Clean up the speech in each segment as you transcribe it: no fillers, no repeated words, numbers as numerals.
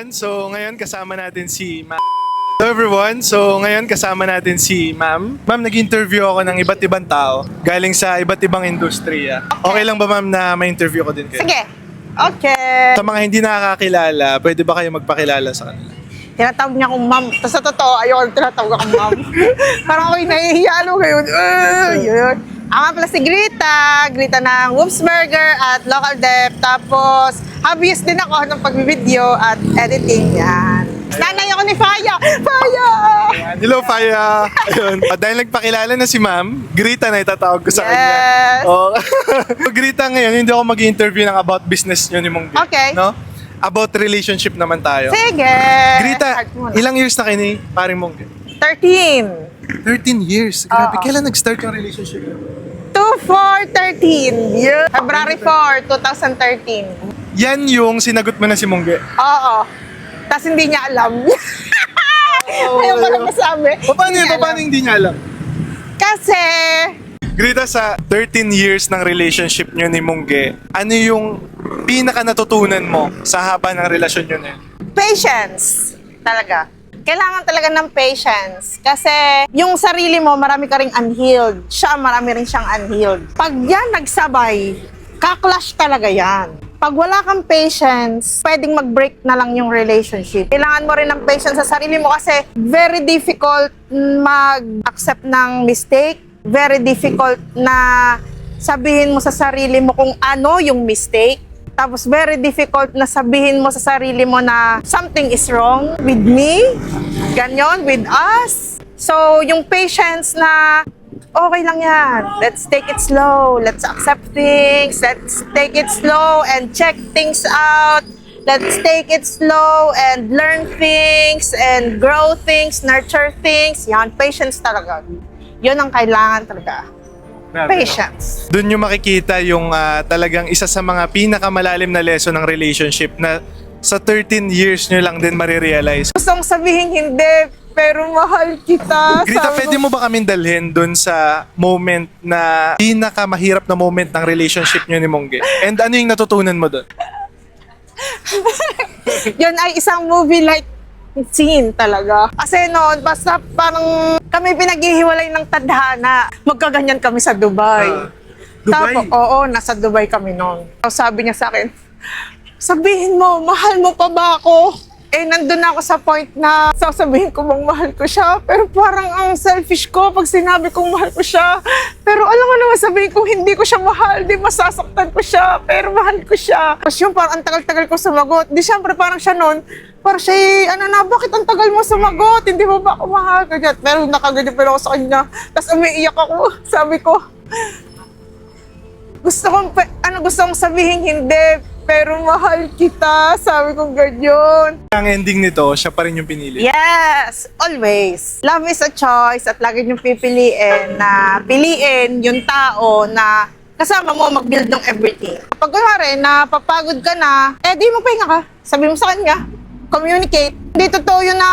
everyone, so ngayon kasama natin si Ma'am. Hello everyone, so ngayon kasama natin si Ma'am. Ma'am, nag-interview ako ng iba't ibang tao galing sa iba't ibang industriya. Okay lang ba ma'am na ma-interview ko din kayo? Sige. Okay. Sa mga hindi nakakakilala, pwede ba kayo magpakilala sa kanila? Tinatawag niya akong ma'am. Tapos sa totoo, ayoko tinatawag akong ma'am. Parang ako'y nahihiya. Ano ngayon? Yun. Ako nga pala si Grita. Grita ng Whoops Burger at Local Dep. Tapos, hobbyist din ako ng pagbibideo at editing. Yan. Nanay ako ni Faya. Faya! Hello, Faya! Ayun. Dahil nagpakilala na si Ma'am, Grita na itatawag ko sa kanya. Yes. Oh. Grita ngayon, hindi ako mag-interview ng about business nyo ni Mongge. Okay. No? About relationship naman tayo. Sige. Grita, Start muna. ilang years na kayo ni paring Mongge? 13. 13 years. Grabe, Oo. kailan nag-start yung relationship? 2/4/13. Yeah. February 4, 2013. Yan yung sinagot mo na si Mongge. Oo. Tapos hindi niya alam. Ayaw ko lang masabi. Paano yun? Hindi niya Paano alam. hindi niya alam? Kasi, Grita, sa 13 years ng relationship nyo ni Mongge, ano yung pinaka natutunan mo sa haba ng relasyon nyo na yun? patience. Talaga. Kailangan talaga ng patience. Kasi yung sarili mo, marami ka ring unhealed. Siya, marami rin siyang unhealed. Pag yan nagsabay, kaklash talaga yan. Pag wala kang patience, pwedeng mag-break na lang yung relationship. Kailangan mo rin ng patience sa sarili mo kasi very difficult mag-accept ng mistake. Very difficult na sabihin mo sa sarili mo kung ano yung mistake. Tapos very difficult na sabihin mo sa sarili mo na something is wrong with me, ganyan, with us. So, yung patience na okay lang yan. Let's take it slow. Let's accept things. Let's take it slow and check things out. Let's take it slow and learn things and grow things, nurture things. Yan, patience talaga. Yun ang kailangan talaga. Patience. Doon nyo makikita yung talagang isa sa mga pinakamalalim na lesson ng relationship na sa 13 years nyo lang din marirealize. Gustong sabihin hindi, pero mahal kita. Grita, Sabi pwede ko, mo ba kaming dalhin doon sa moment na pinakamahirap na moment ng relationship nyo ni Mongge? And ano yung natutunan mo doon? Yun ay isang movie like scene talaga. Kasi noon, basta parang kami pinaghihiwalay ng tadhana. Magkaganyan kami sa Dubai. Dubai? Oo, nasa Dubai kami noon. Sabi niya sa akin, sabihin mo, mahal mo pa ba ako? Eh, nandun ako sa point na sasabihin ko bang mahal ko siya. Pero parang ang selfish ko pag sinabi kong mahal ko siya. Pero alam mo naman sabihin kong hindi ko siya mahal, di masasaktan ko siya, pero mahal ko siya. Tapos yung parang ang tagal-tagal ko sumagot. Di syempre parang siya noon, parang siya, ano na, bakit ang tagal mo sumagot? Hindi mo ba ako mahal? Ganyan. Pero nakaganyan pa ako sa kanya. Tapos umiiyak ako. Sabi ko, gusto kong sabihin hindi, pero mahal kita. Sabi ko ganyan. Ang ending nito, siya pa rin yung pinili. Yes, always. Love is a choice at lagi niyong pipiliin na piliin yung tao na kasama mo mag-build ng everything. Kapag kunwari, napapagod ka na, di mo pahinga ka. Sabi mo sa kanya, communicate. Hindi totoo yun na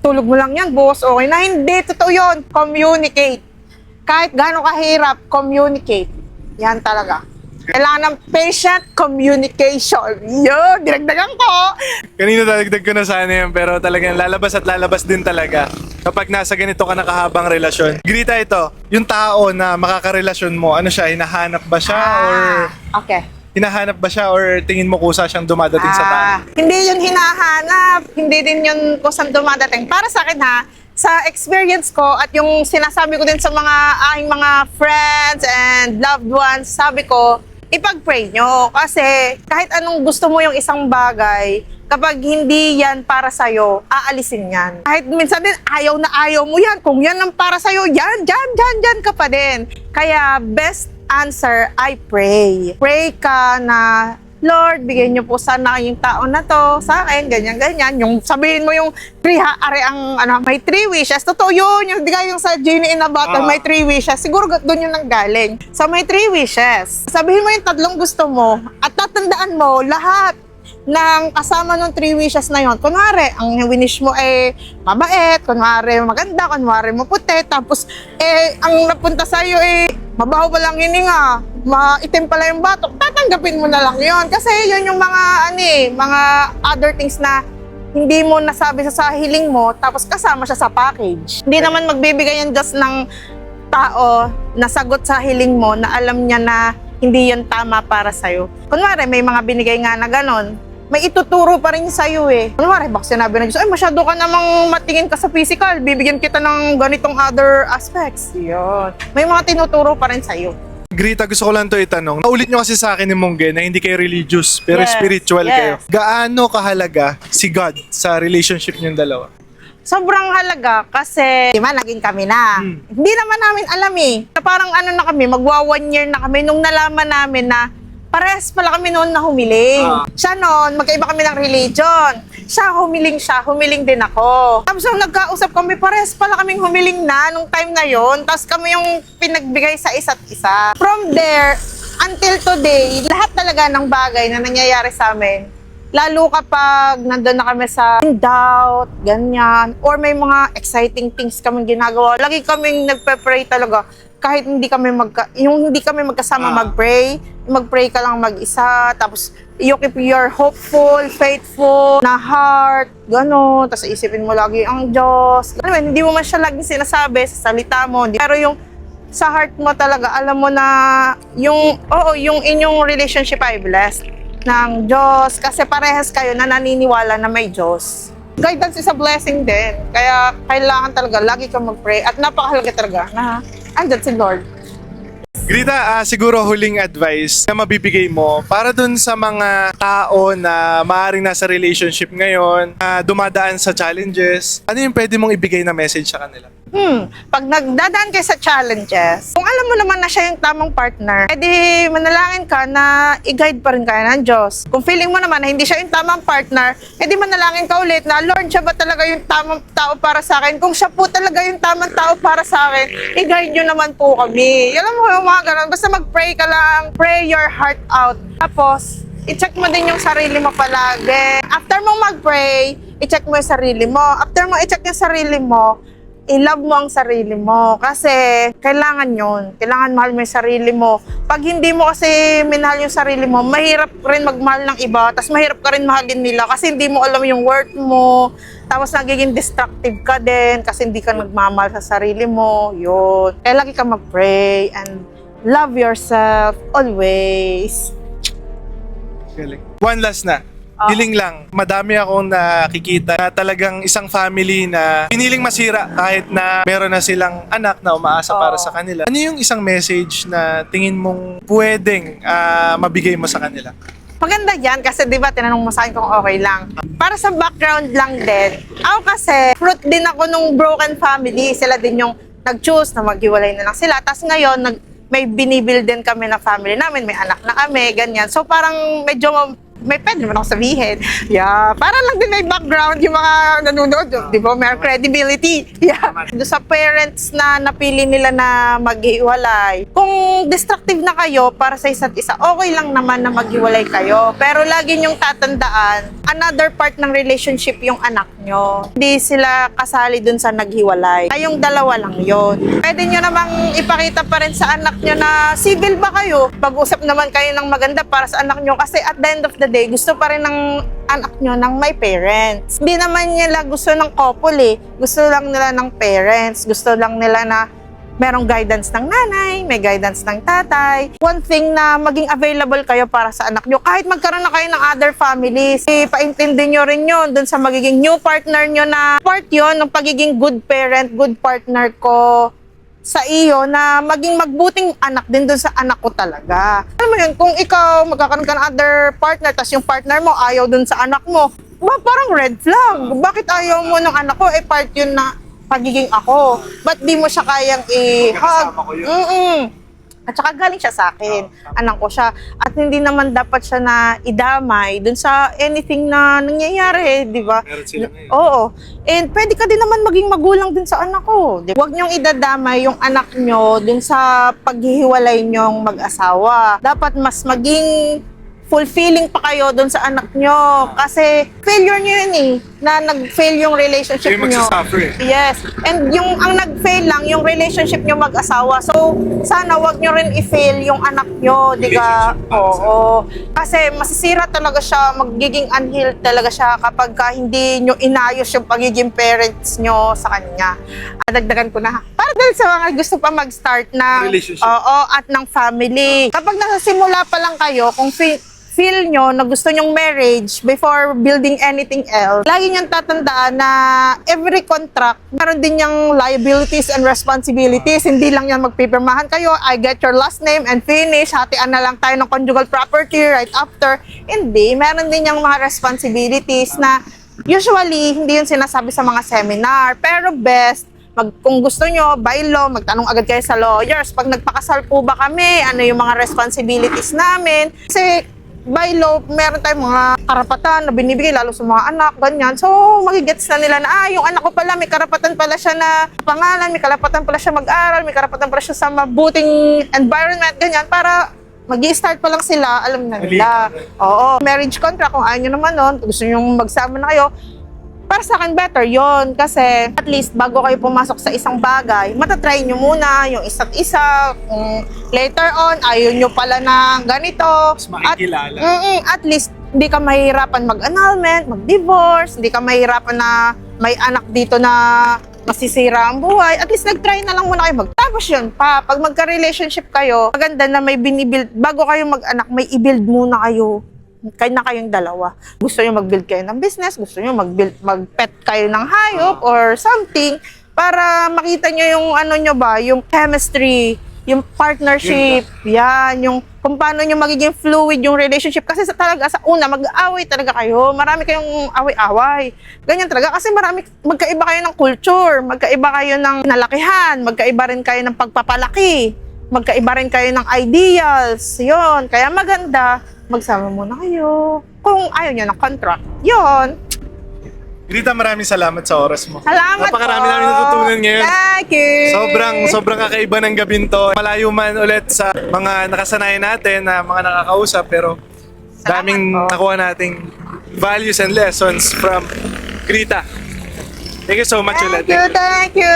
tulog mo lang yan, boss. Okay na, hindi totoo yun. Communicate. Kahit gaano kahirap, communicate. Yan talaga. Kailangan ng patient communication. Yun, dinagdagan ko. Kanina dadagdag ko na sana yan, pero talagang lalabas at lalabas din talaga kapag nasa ganito ka nakahabang relasyon. Grita, ito, yung tao na makakarelasyon mo, ano siya, hinahanap ba siya or Okay. hinahanap ba siya or tingin mo kusa siyang dumadating sa tao? Hindi yun hinahanap. Hindi din yun kusang dumadating. Para sa akin ha, sa experience ko at yung sinasabi ko din sa mga aking mga friends and loved ones, sabi ko, ipag-pray nyo. Kasi kahit anong gusto mo yung isang bagay, kapag hindi yan para sa'yo, aalisin yan. Kahit minsan din, ayaw na ayaw mo yan. Kung yan ang para sa'yo, dyan ka pa din. Kaya best answer, I pray. Pray ka na, Lord, bigyan niyo po sana yung tao na to sa akin, ganyan. Yung sabihin mo yung may 3 wishes. Totoo yun, yung bigay yung sa Genie in a Bottle, may 3 wishes. Siguro doon yung nanggaling. So may 3 wishes. Sabihin mo yung 3 gusto mo at tatandaan mo lahat ng kasama ng 3 wishes na yon. Kunwari, ang winish mo ay mabait, kunwari maganda, kunwari maputi, tapos ang napunta sa'yo mabaho pa lang hininga, maitim pala yung batok, tatanggapin mo na lang yon. Kasi yun yung mga other things na hindi mo nasabi sa hiling mo, tapos kasama siya sa package. Hindi naman magbibigay yan just ng tao na sagot sa hiling mo na alam niya na hindi yan tama para sa'yo. Kunwari, may mga binigay nga na ganon, may ituturo pa rin sa'yo eh. Kunwari, baka sinabi na Diyos, ay masyado ka namang matingin ka sa physical, bibigyan kita ng ganitong other aspects. Yun. May mga tinuturo pa rin sa'yo. Grita, gusto ko lang to itanong. Naulit nyo kasi sa akin ni Mongge na hindi kayo religious, pero Yes, spiritual yes. kayo. Gaano kahalaga si God sa relationship nyong dalawa? Sobrang halaga kasi, di ba, naging kami na. Hindi naman namin alam eh. Na parang ano na kami, magwa 1 year na kami nung nalaman namin na parehas pala kami noon na humiling. Siya noon, magkaiba kami ng religion. Siya, humiling din ako. Tapos nung nagkausap kami, parehas pala kaming humiling na nung time na yon. Tapos kami yung pinagbigay sa isa't isa. From there, until today, lahat talaga ng bagay na nangyayari sa amin, lalo kapag nandun na kami sa doubt, ganyan, or may mga exciting things kaming ginagawa, lagi kaming nagpe-pray talaga. Kahit hindi kami magkasama mag-pray ka lang mag-isa, tapos you keep your hopeful, faithful na heart, gano'n. Tapos isipin mo lagi ang Diyos. Anyway, hindi mo man siya laging sinasabi sa salita mo, pero yung sa heart mo talaga, alam mo na yung inyong relationship ay blessed ng Diyos kasi parehas kayo na naniniwala na may Diyos. Guidance is a blessing din. Kaya kailangan talaga lagi kang mag-pray at napakahalaga talaga na andyan si Lord. Grita, siguro huling advice na mabibigay mo para dun sa mga tao na maaaring nasa relationship ngayon, na dumadaan sa challenges, ano yung pwede mong ibigay na message sa kanila? Pag nagdadaan kayo sa challenges, kung alam mo naman na siya yung tamang partner, edi manalangin ka na i-guide pa rin kayo ng Diyos. Kung feeling mo naman na hindi siya yung tamang partner, edi manalangin ka ulit na, Lord, siya ba talaga yung tamang tao para sa akin? Kung siya po talaga yung tamang tao para sa akin, i-guide nyo naman po kami. Alam mo yung mga ganun, basta mag-pray ka lang, pray your heart out. Tapos, i-check mo din yung sarili mo palagi. After mo mag-pray, i-check mo yung sarili mo. After mo i-check yung sarili mo, i-love mo ang sarili mo kasi kailangan yun. Kailangan mahal mo yung sarili mo. Pag hindi mo kasi minahal yung sarili mo, mahirap rin magmahal ng iba, tapos mahirap ka rin mahalin nila kasi hindi mo alam yung worth mo, tapos nagiging destructive ka din kasi hindi ka nagmamahal sa sarili mo. Yun. Kaya lagi ka mag-pray and love yourself always. Galing. One last na. Hiling lang, madami akong nakikita na talagang isang family na piniling masira kahit na meron na silang anak na umaasa para sa kanila. Ano yung isang message na tingin mong pwedeng mabigay mo sa kanila? Maganda yan kasi di ba tinanong mo sa akin kung okay lang. Para sa background lang din, ako kasi fruit din ako nung broken family. Sila din yung nag-choose na maghiwalay na lang sila. Tapos ngayon, may binibuild din kami na family namin, may anak na kami, ganyan. So parang medyo may pwede naman ako sabihin. Yeah, para lang din may background yung mga nanonood, di ba? May credibility. Yeah. Doon sa parents na napili nila na maghiwalay, kung destructive na kayo para sa isa't isa, okay lang naman na maghiwalay kayo. Pero lagi niyong tatandaan, another part ng relationship yung anak nyo. Hindi sila kasali dun sa naghiwalay. Kayong dalawa lang yon. Pwede nyo namang ipakita pa rin sa anak nyo na civil ba kayo? Pag-usap naman kayo ng maganda para sa anak nyo kasi at the end of the day, gusto pa rin ng anak nyo ng may parents. Hindi naman nila gusto ng couple eh. Gusto lang nila ng parents. Gusto lang nila na merong guidance ng nanay, may guidance ng tatay. One thing na maging available kayo para sa anak nyo. Kahit magkaroon na kayo ng other families, ipaintindi nyo rin yun dun sa magiging new partner nyo na part yun ng pagiging good parent, good partner ko sa iyo na maging magbuting anak din dun sa anak ko talaga. Alam mo yun, kung ikaw magkakaroon ka ng other partner tapos yung partner mo ayaw dun sa anak mo, parang red flag. Bakit ayaw mo ng anak ko? Part yun na pagiging ako. Ba't di mo siya kayang i-hug? At saka galing siya sa akin. Anak ko siya. At hindi naman dapat siya na idamay dun sa anything na nangyayari, di ba? Meron sila ngayon. Oo. And pwede ka din naman maging magulang din sa anak ko. Huwag niyong idadamay yung anak niyo dun sa paghihiwalay niyong mag-asawa. Dapat mas maging fulfilling pa kayo dun sa anak niyo. Kasi failure niyo yun eh. na nag-fail yung relationship Yung nyo. magsasuffer eh. Yes. And ang nag-fail lang, yung relationship nyo mag-asawa. So, sana wag nyo rin i-fail yung anak nyo, di ba? Relationship para sa- Oo. Kasi masisira talaga siya, magiging unhealed talaga siya kapag hindi nyo inayos yung pagiging parents nyo sa kanya. Dagdagan ko na. Para dahil sa mga gusto pa mag-start ng Relationship. oo, at ng family. Kapag nasa simula pa lang kayo, kung feel nyo na gusto nyong marriage before building anything else, lagi nyong tatandaan na every contract, meron din yung liabilities and responsibilities. Hindi lang yan magpipirmahan kayo, I get your last name and finish, hatian na lang tayo ng conjugal property right after. Hindi, meron din yung mga responsibilities na usually hindi yun sinasabi sa mga seminar. Pero best, kung gusto nyo, by law, magtanong agad kayo sa lawyers. Pag nagpakasal po ba kami, ano yung mga responsibilities namin? Kasi by law, meron tayong mga karapatan na binibigay lalo sa mga anak, ganyan. So, magigets na nila na, yung anak ko pala, may karapatan pala siya na pangalan, may karapatan pala siya mag-aral, may karapatan pala siya sa mabuting environment, ganyan, para mag-i-start pa lang sila, alam na nila. Oo, marriage contract, kung ayaw nyo naman nun, gusto nyo magsama na kayo, para sa akin, better yon kasi at least bago kayo pumasok sa isang bagay, matatry nyo muna yung isa't isa. Kung later on, ayaw nyo pala na ganito. Mas makikilala. At least, hindi ka mahirapan mag-annulment, mag-divorce, hindi ka mahirapan na may anak dito na masisira ang buhay. At least, nag-try na lang muna kayo Tapos yun pa, pag magka-relationship kayo, maganda na may binibuild, bago kayo mag-anak, may i-build muna kayo. Kayong dalawa. Gusto nyo mag-build kayo ng business, gusto nyo mag-pet kayo ng hayop or something para makita nyo yung ano nyo ba, yung chemistry, yung partnership, yan, yung kung paano nyo magiging fluid yung relationship. Kasi talaga sa una, mag-aaway talaga kayo. Marami kayong away-away. Ganyan talaga kasi magkaiba kayo ng culture, magkaiba kayo ng nalakihan, magkaiba rin kayo ng pagpapalaki, magkaiba rin kayo ng ideals. Yun, kaya maganda magsama muna kayo. Kung ayaw nyo ng contract, yun. Grita, maraming salamat sa oras mo. Salamat Napakarami po. namin natutunan ngayon. Thank you. Sobrang kakaiba ng gabing to. Malayo man ulit sa mga nakasanayan natin na mga nakakausap, pero Salamat daming po. nakuha nating values and lessons from Grita. Thank you so much ulit. Thank you.